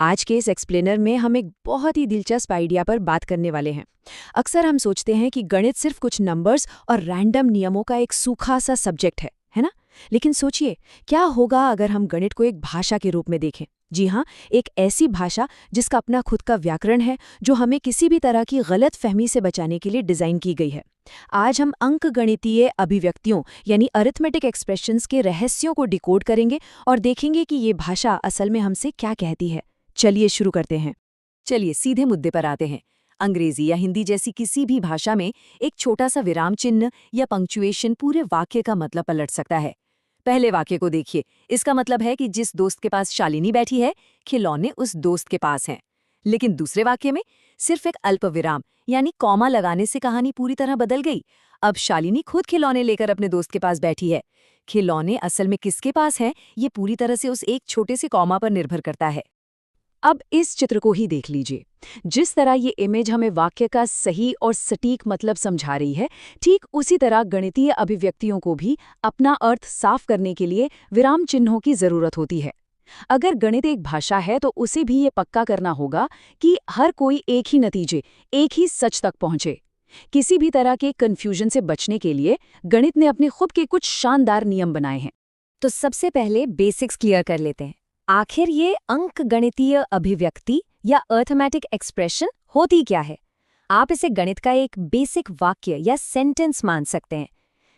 आज के इस एक्सप्लेनर में हम एक बहुत ही दिलचस्प आइडिया पर बात करने वाले हैं। अक्सर हम सोचते हैं कि गणित सिर्फ कुछ नंबर्स और रैंडम नियमों का एक सूखा सा सब्जेक्ट है ना? लेकिन सोचिए, क्या होगा अगर हम गणित को एक भाषा के रूप में देखें? जी हाँ, एक ऐसी भाषा जिसका अपना खुद का व्याकरण है, जो हमें किसी भी तरह की गलत फहमी से बचाने के लिए डिज़ाइन की गई है। आज हम अंकगणितीय अभिव्यक्तियों यानी अरिथमेटिक एक्सप्रेशंस के रहस्यों को डिकोड करेंगे और देखेंगे कि ये भाषा असल में हमसे क्या कहती है। चलिए शुरू करते हैं। चलिए सीधे मुद्दे पर आते हैं। अंग्रेजी या हिंदी जैसी किसी भी भाषा में एक छोटा सा विराम चिन्ह या पंक्चुएशन पूरे वाक्य का मतलब पलट सकता है। पहले वाक्य को देखिए, इसका मतलब है कि जिस दोस्त के पास शालिनी बैठी है, खिलौने उस दोस्त के पास हैं। लेकिन दूसरे वाक्य में सिर्फ एक अल्प विराम यानी कॉमा लगाने से कहानी पूरी तरह बदल गई। अब शालिनी खुद खिलौने लेकर अपने दोस्त के पास बैठी है। खिलौने असल में किसके पास हैं, ये पूरी तरह से उस एक छोटे से कॉमा पर निर्भर करता है। अब इस चित्र को ही देख लीजिए। जिस तरह ये इमेज हमें वाक्य का सही और सटीक मतलब समझा रही है, ठीक उसी तरह गणितीय अभिव्यक्तियों को भी अपना अर्थ साफ करने के लिए विराम चिन्हों की जरूरत होती है। अगर गणित एक भाषा है तो उसे भी ये पक्का करना होगा कि हर कोई एक ही नतीजे, एक ही सच तक पहुंचे। किसी भी तरह के कंफ्यूजन से बचने के लिए गणित ने अपने खुद के कुछ शानदार नियम बनाए हैं। तो सबसे पहले बेसिक्स क्लियर कर लेते हैं। आखिर ये अंकगणितीय अभिव्यक्ति या अर्थमेटिक एक्सप्रेशन होती क्या है? आप इसे गणित का एक बेसिक वाक्य या सेंटेंस मान सकते हैं।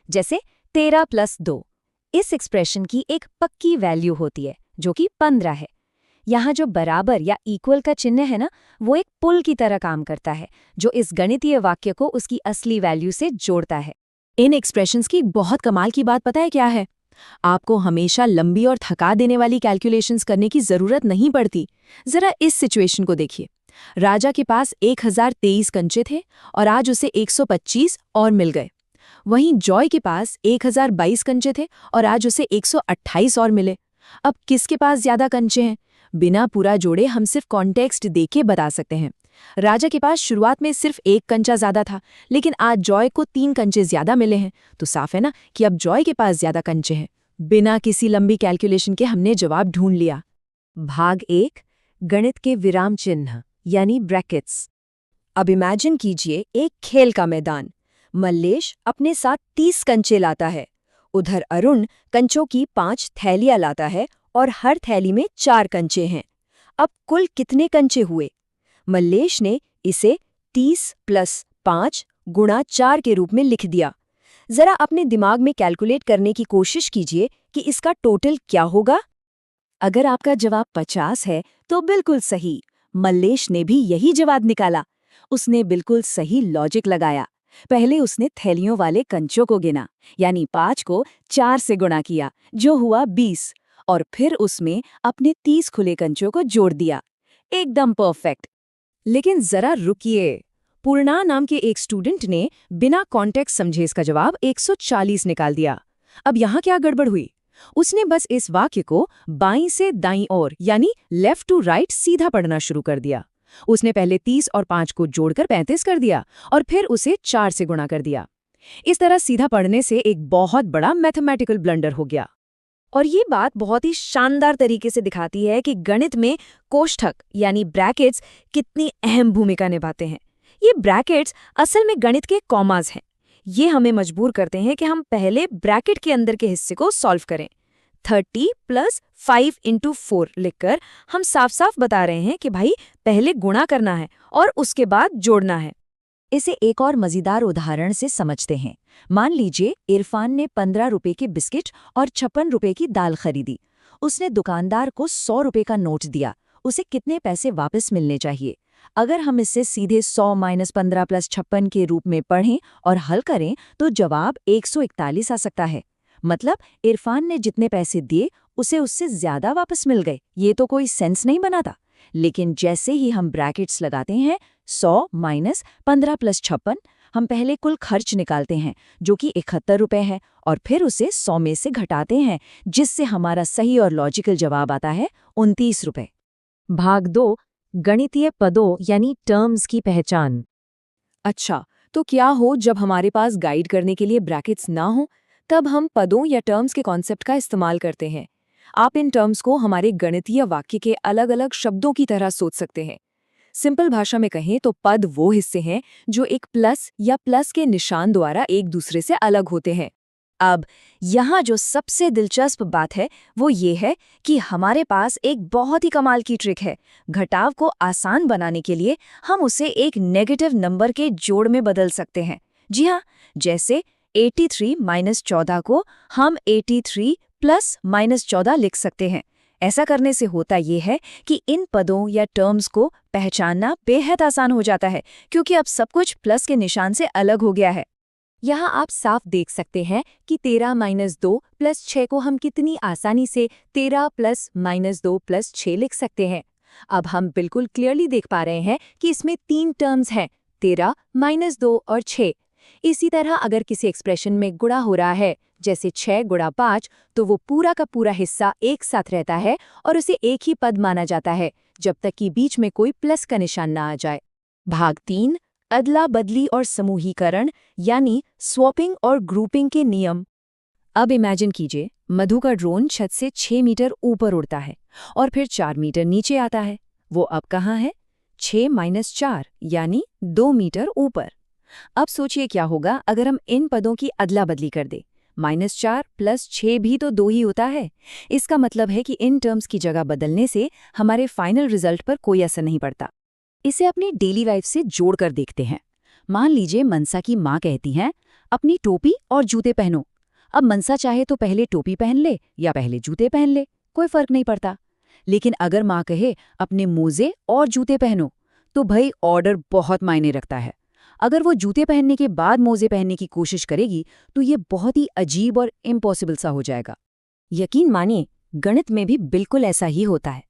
जैसे 13 + 2। इस एक्सप्रेशन की एक पक्की वैल्यू होती है जो कि 15 है। यहाँ जो बराबर या इक्वल का चिन्ह है ना, वो एक पुल की तरह काम करता है जो इस गणितीय वाक्य को उसकी असली वैल्यू से जोड़ता है। इन एक्सप्रेशंस की बहुत कमाल की बात पता है क्या है? आपको हमेशा लंबी और थका देने वाली कैलकुलेशंस करने की जरूरत नहीं पड़ती। जरा इस सिचुएशन को देखिए। राजा के पास 1023 कंचे थे और आज उसे 125 और मिल गए। वहीं जॉय के पास 1022 कंचे थे और आज उसे 128 और मिले। अब किसके पास ज्यादा कंचे हैं? बिना पूरा जोड़े हम सिर्फ कॉन्टेक्स्ट देके बता सकते हैं। राजा के पास शुरुआत में सिर्फ एक कंचा ज्यादा था, लेकिन आज जॉय को 3 कंचे ज्यादा मिले हैं, तो साफ है ना कि अब जॉय के पास ज्यादा कंचे हैं। बिना किसी लंबी कैलकुलेशन के हमने जवाब ढूंढ लिया। भाग 1, गणित के विराम चिन्ह यानी ब्रैकेट्स। अब इमेजिन कीजिए एक खेल का मैदान। मल्लेश अपने साथ 30 कंचे लाता है। उधर अरुण कंचों की 5 थैलियां लाता है और हर थैली में 4 कंचे हैं। अब कुल कितने कंचे हुए? मल्लेश ने इसे 30 + 5 × 4 के रूप में लिख दिया। जरा अपने दिमाग में कैलकुलेट करने की कोशिश कीजिए कि इसका टोटल क्या होगा। अगर आपका जवाब 50 है तो बिल्कुल सही। मल्लेश ने भी यही जवाब निकाला। उसने बिल्कुल सही लॉजिक लगाया। पहले उसने थैलियों वाले कंचों को गिना, यानी 5 को 4 से गुणा किया, जो हुआ 20, और फिर उसमें अपने 30 खुले कंचों को जोड़ दिया। एकदम परफेक्ट। लेकिन जरा रुकिए। पूर्णा नाम के एक स्टूडेंट ने बिना कॉन्टेक्स्ट समझे इसका जवाब 140 निकाल दिया। अब यहाँ क्या गड़बड़ हुई? उसने बस इस वाक्य को बाईं से दाईं ओर यानी लेफ्ट टू राइट सीधा पढ़ना शुरू कर दिया। उसने पहले 30 और 5 को जोड़कर 35 कर दिया और फिर उसे 4 से गुणा कर दिया। इस तरह सीधा पढ़ने से एक बहुत बड़ा मैथमेटिकल ब्लंडर हो गया। और ये बात बहुत ही शानदार तरीके से दिखाती है कि गणित में कोष्ठक यानी ब्रैकेट्स कितनी अहम भूमिका निभाते हैं। ये ब्रैकेट्स असल में गणित के कॉमास हैं। ये हमें मजबूर करते हैं कि हम पहले ब्रैकेट के अंदर के हिस्से को सॉल्व करें। 30 + 5 × 4 लिखकर हम साफ साफ बता रहे हैं कि भाई पहले गुणा करना है और उसके बाद जोड़ना है। इसे एक और मजेदार उदाहरण से समझते हैं। मान लीजिए इरफान ने 15 रुपए के बिस्किट और 56 रुपए की दाल खरीदी। उसने दुकानदार को 100 रुपए का नोट दिया। उसे कितने पैसे वापस मिलने चाहिए? अगर हम इसे सीधे 100 - 15 + 56 के रूप में पढ़ें और हल करें तो जवाब 141 आ सकता है। मतलब इरफान ने जितने पैसे दिए उसे उससे ज्यादा वापस मिल गए। ये तो कोई सेंस नहीं बनाता। लेकिन जैसे ही हम ब्रैकेट्स लगाते हैं 100 - 15 + 56, हम पहले कुल खर्च निकालते हैं जो कि 71 रुपए है और फिर उसे 100 में से घटाते हैं, जिससे हमारा सही और लॉजिकल जवाब आता है 29 रुपए। भाग 2, गणितीय पदों यानी टर्म्स की पहचान। अच्छा, तो क्या हो जब हमारे पास गाइड करने के लिए ब्रैकेट्स ना हो? तब हम पदों या टर्म्स के कॉन्सेप्ट का इस्तेमाल करते हैं। आप इन टर्म्स को हमारे गणितीय वाक्य के अलग अलग शब्दों की तरह सोच सकते हैं। सिंपल भाषा में कहें तो पद वो हिस्से हैं जो एक प्लस या प्लस के निशान द्वारा एक दूसरे से अलग होते हैं। अब यहाँ जो सबसे दिलचस्प बात है वो ये है कि हमारे पास एक बहुत ही कमाल की ट्रिक है। घटाव को आसान बनाने के लिए हम उसे एक नेगेटिव नंबर के जोड़ में बदल सकते हैं। जी हाँ, जैसे 83 माइनस 14 को हम 83 प्लस माइनस 14 लिख सकते हैं। ऐसा करने से होता ये है कि इन पदों या टर्म्स को पहचानना बेहद आसान हो जाता है, क्योंकि अब सब कुछ प्लस के निशान से अलग हो गया है। यहाँ आप साफ देख सकते हैं कि 13 माइनस 2 प्लस 6 को हम कितनी आसानी से 13 प्लस माइनस 2 प्लस 6 लिख सकते हैं। अब हम बिल्कुल क्लियरली देख पा रहे हैं कि इसमें 3 टर्म्स हैं, 13 माइनस 2 और 6। इसी तरह अगर किसी एक्सप्रेशन में गुणा हो रहा है, जैसे 6 गुणा 5, तो वो पूरा का पूरा हिस्सा एक साथ रहता है और उसे एक ही पद माना जाता है, जब तक कि बीच में कोई प्लस का निशान ना आ जाए। भाग 3, अदला बदली और समूहीकरण यानी स्वैपिंग और ग्रुपिंग के नियम। अब इमेजिन कीजिए, मधु का ड्रोन छत से 6 मीटर ऊपर उड़ता है और फिर 4 मीटर नीचे आता है। वो अब कहाँ है? 6 माइनस 4 यानी 2 मीटर ऊपर। अब सोचिए क्या होगा अगर हम इन पदों की अदला बदली कर दें। -4 प्लस 6 भी तो 2 ही होता है। इसका मतलब है कि इन टर्म्स की जगह बदलने से हमारे फाइनल रिजल्ट पर कोई असर नहीं पड़ता। इसे अपनी डेली लाइफ से जोड़कर देखते हैं। मान लीजिए मनसा की माँ कहती हैं, अपनी टोपी और जूते पहनो। अब मनसा चाहे तो पहले टोपी पहन ले या पहले जूते पहन ले, कोई फर्क नहीं पड़ता। लेकिन अगर माँ कहे अपने मोजे और जूते पहनो, तो भाई ऑर्डर बहुत मायने रखता है। अगर वो जूते पहनने के बाद मोजे पहनने की कोशिश करेगी तो ये बहुत ही अजीब और इम्पॉसिबल सा हो जाएगा। यकीन मानिए, गणित में भी बिल्कुल ऐसा ही होता है।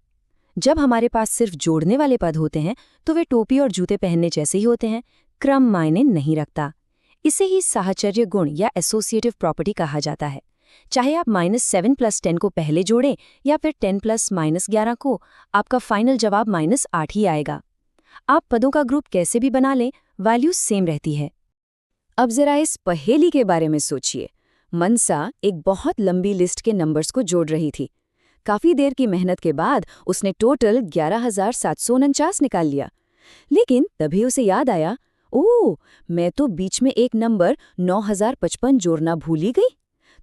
जब हमारे पास सिर्फ जोड़ने वाले पद होते हैं तो वे टोपी और जूते पहनने जैसे ही होते हैं, क्रम मायने नहीं रखता। इसे ही साहचर्य गुण या एसोसिएटिव प्रॉपर्टी कहा जाता है। चाहे आप -7 प्लस 10 को पहले जोड़ें या फिर 10 प्लस -11 को, आपका फाइनल जवाब -8 ही आएगा। आप पदों का ग्रुप कैसे भी बना लें, वैल्यू सेम रहती है। अब जरा इस पहेली के बारे में सोचिए। मनसा एक बहुत लंबी लिस्ट के नंबर्स को जोड़ रही थी। काफी देर की मेहनत के बाद उसने टोटल 11,749 निकाल लिया। लेकिन तभी उसे याद आया, ओह, मैं तो बीच में एक नंबर 9,055 जोड़ना भूल ही गई।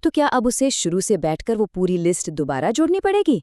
तो क्या अब उसे शुरू से बैठकर वो पूरी लिस्ट दोबारा जोड़नी पड़ेगी?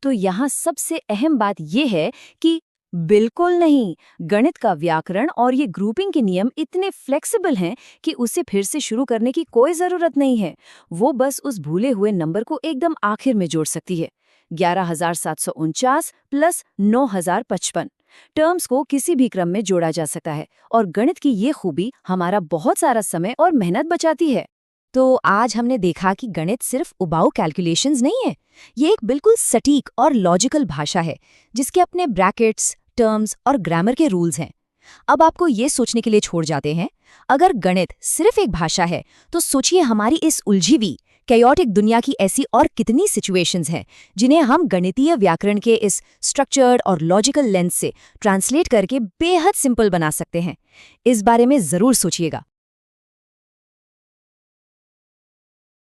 तो यहाँ सबसे अहम बात यह है कि बिल्कुल नहीं। गणित का व्याकरण और ये ग्रुपिंग के नियम इतने फ्लेक्सिबल हैं कि उसे फिर से शुरू करने की कोई जरूरत नहीं है। वो बस उस भूले हुए नंबर को एकदम आखिर में जोड़ सकती है। 11,749 प्लस 9,055 टर्म्स को किसी भी क्रम में जोड़ा जा सकता है और गणित की ये खूबी हमारा बहुत सारा समय और मेहनत बचाती है। तो आज हमने देखा कि गणित सिर्फ उबाऊ कैलकुलेशंस नहीं है, ये एक बिल्कुल सटीक और लॉजिकल भाषा है जिसके अपने ब्रैकेट्स, टर्म्स और ग्रामर के रूल्स हैं। अब आपको ये सोचने के लिए छोड़ जाते हैं, अगर गणित सिर्फ एक भाषा है तो सोचिए हमारी इस उलझी हुई कैओटिक दुनिया की ऐसी और कितनी सिचुएशंस हैं जिन्हें हम गणितीय व्याकरण के इस स्ट्रक्चर्ड और लॉजिकल लेंस से ट्रांसलेट करके बेहद सिंपल बना सकते हैं। इस बारे में जरूर सोचिएगा।